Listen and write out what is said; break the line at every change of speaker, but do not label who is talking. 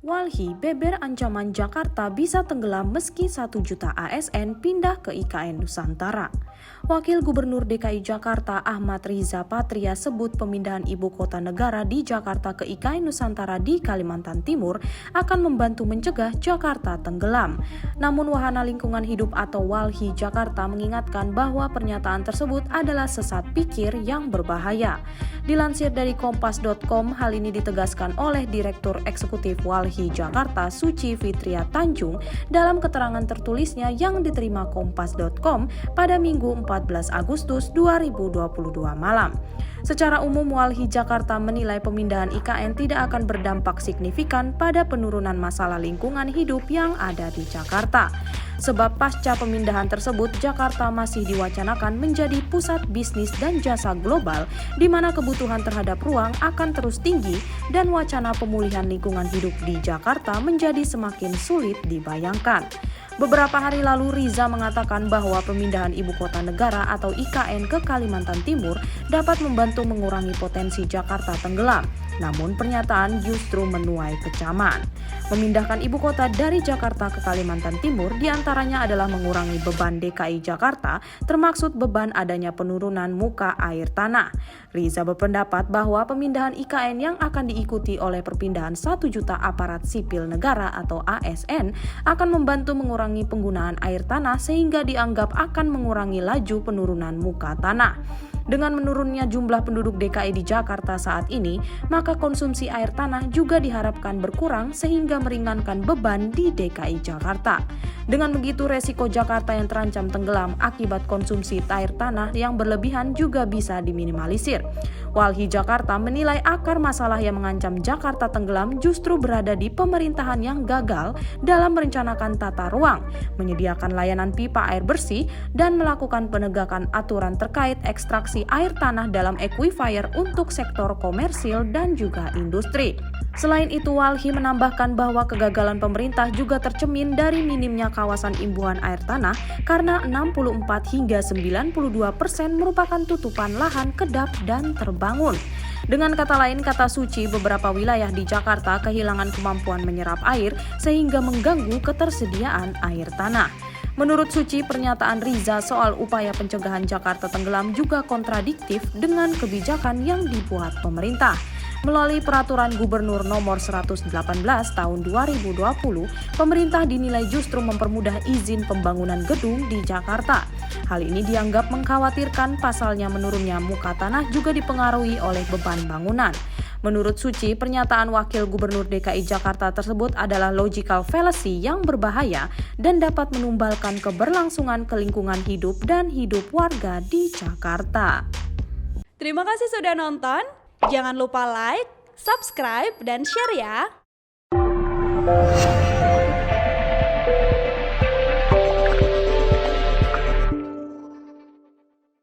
Walhi beber ancaman Jakarta bisa tenggelam meski 1 juta ASN pindah ke IKN Nusantara. Wakil Gubernur DKI Jakarta Ahmad Riza Patria sebut pemindahan ibu kota negara di Jakarta ke IKN Nusantara di Kalimantan Timur akan membantu mencegah Jakarta tenggelam. Namun Wahana Lingkungan Hidup atau Walhi Jakarta mengingatkan bahwa pernyataan tersebut adalah sesat pikir yang berbahaya. Dilansir dari kompas.com, hal ini ditegaskan oleh Direktur Eksekutif Walhi Jakarta Suci Fitria Tanjung dalam keterangan tertulisnya yang diterima kompas.com pada Minggu 14 Agustus 2022 malam. Secara umum, Walhi Jakarta menilai pemindahan IKN tidak akan berdampak signifikan pada penurunan masalah lingkungan hidup yang ada di Jakarta. Sebab pasca pemindahan tersebut, Jakarta masih diwacanakan menjadi pusat bisnis dan jasa global di mana kebutuhan terhadap ruang akan terus tinggi dan wacana pemulihan lingkungan hidup di Jakarta menjadi semakin sulit dibayangkan. Beberapa hari lalu Riza mengatakan bahwa pemindahan ibu kota negara atau IKN ke Kalimantan Timur dapat membantu mengurangi potensi Jakarta tenggelam. Namun pernyataan justru menuai kecaman. Memindahkan ibu kota dari Jakarta ke Kalimantan Timur diantaranya adalah mengurangi beban DKI Jakarta, termaksud beban adanya penurunan muka air tanah. Riza berpendapat bahwa pemindahan IKN yang akan diikuti oleh perpindahan 1 juta aparat sipil negara atau ASN akan membantu mengurangi penggunaan air tanah sehingga dianggap akan mengurangi laju penurunan muka tanah. Dengan menurunnya jumlah penduduk DKI di Jakarta saat ini, maka konsumsi air tanah juga diharapkan berkurang sehingga meringankan beban di DKI Jakarta. Dengan begitu, resiko Jakarta yang terancam tenggelam akibat konsumsi air tanah yang berlebihan juga bisa diminimalisir. Walhi Jakarta menilai akar masalah yang mengancam Jakarta tenggelam justru berada di pemerintahan yang gagal dalam merencanakan tata ruang, menyediakan layanan pipa air bersih, dan melakukan penegakan aturan terkait ekstraksi air tanah dalam aquifer untuk sektor komersil dan juga industri. Selain itu, Walhi menambahkan bahwa kegagalan pemerintah juga tercermin dari minimnya kawasan imbuhan air tanah karena 64 hingga 92% merupakan tutupan lahan kedap dan terbangun. Dengan kata lain, kata Suci, beberapa wilayah di Jakarta kehilangan kemampuan menyerap air sehingga mengganggu ketersediaan air tanah. Menurut Suci, pernyataan Riza soal upaya pencegahan Jakarta tenggelam juga kontradiktif dengan kebijakan yang dibuat pemerintah. Melalui Peraturan Gubernur Nomor 118 Tahun 2020, pemerintah dinilai justru mempermudah izin pembangunan gedung di Jakarta. Hal ini dianggap mengkhawatirkan, pasalnya menurunnya muka tanah juga dipengaruhi oleh beban bangunan. Menurut Suci, pernyataan Wakil Gubernur DKI Jakarta tersebut adalah logical fallacy yang berbahaya dan dapat menumbalkan keberlangsungan kelingkungan hidup dan hidup warga di Jakarta.
Terima kasih sudah nonton. Jangan lupa like, subscribe, dan share ya.